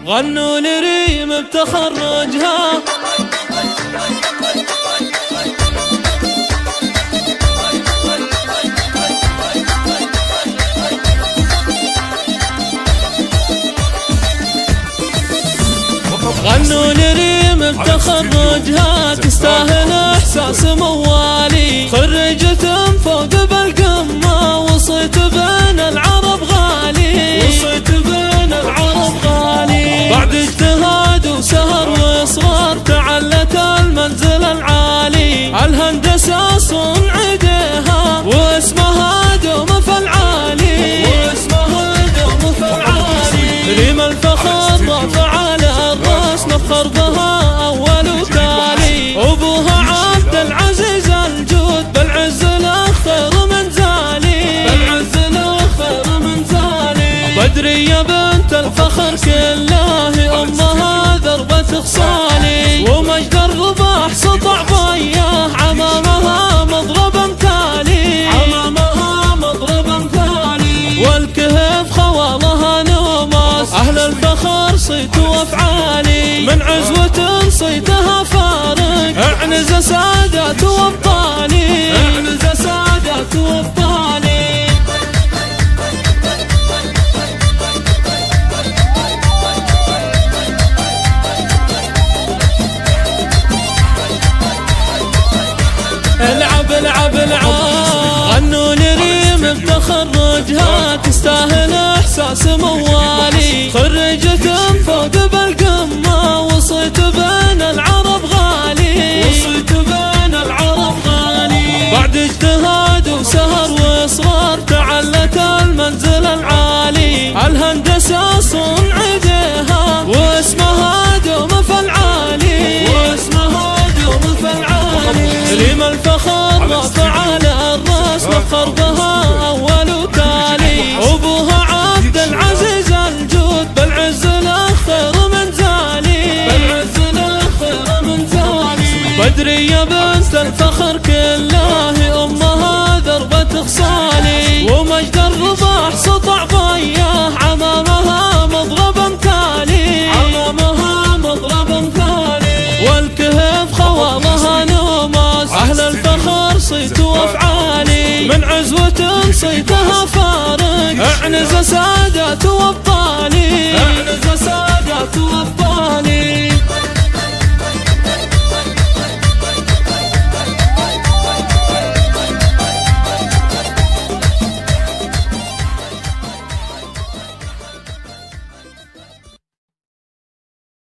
غنوا لريم بتخرجها. غنوا لريم بتخرجها، تستاهل احساس موالي، خرجت فوق بالقمة وصيت بين العرب غالي، وصيت بين العرب غالي. بعد اجتهاد وسهر واصرار تعلت المنزل العالي، الهندسة صنع ايديها واسمها دوم في العالي، واسمها دوم في العالي. ريم الفخر رافع على الراس نفخر بها اول وتالي، ابوها عبد العزيز الجود بالعز له خير من زالي، بالعز له خير من زالي. بدرية بنت الفخر كله امها ذربة خصالي، ومجد الرباح سطع بياه عمامها مضرب امثالي، عمامها مضرب امثالي. والكهف خوالها نوماس، اهل الفخر صيت وافعالي، من عزوة صيتها فارق، اعنز سادات وابطالي، اعنز سادات وابطالي. العب العب العب. غنوا لريم بتخرجها، تستاهل احساس موالي، خرجت فوق بالقمة وصيت بين العرب غالي، وصيت بين العرب غالي. بعد اجتهاد وسهر واصرار تعلت المنزل العالي، الهندسة صنع ايديها واسمها دوم في العالي، واسمها دوم في العالي. ريم الفخر رافع على الراس نفخر بها اول وتالي، ابوها عبد العزيز الجود بالعز له خير من زالي، بالعز له خير من زالي. بدرية بنت الفخر كله امها ذربة خصالي، ومجد الرباح سطع بياه عمامها مضرب امثالي، عمامها مضرب امثالي. والكهف خوالها نوماس، اهل الفخر صيت وافعالي، من عزوة صيتها فارق، اعنز سادات وابطالي.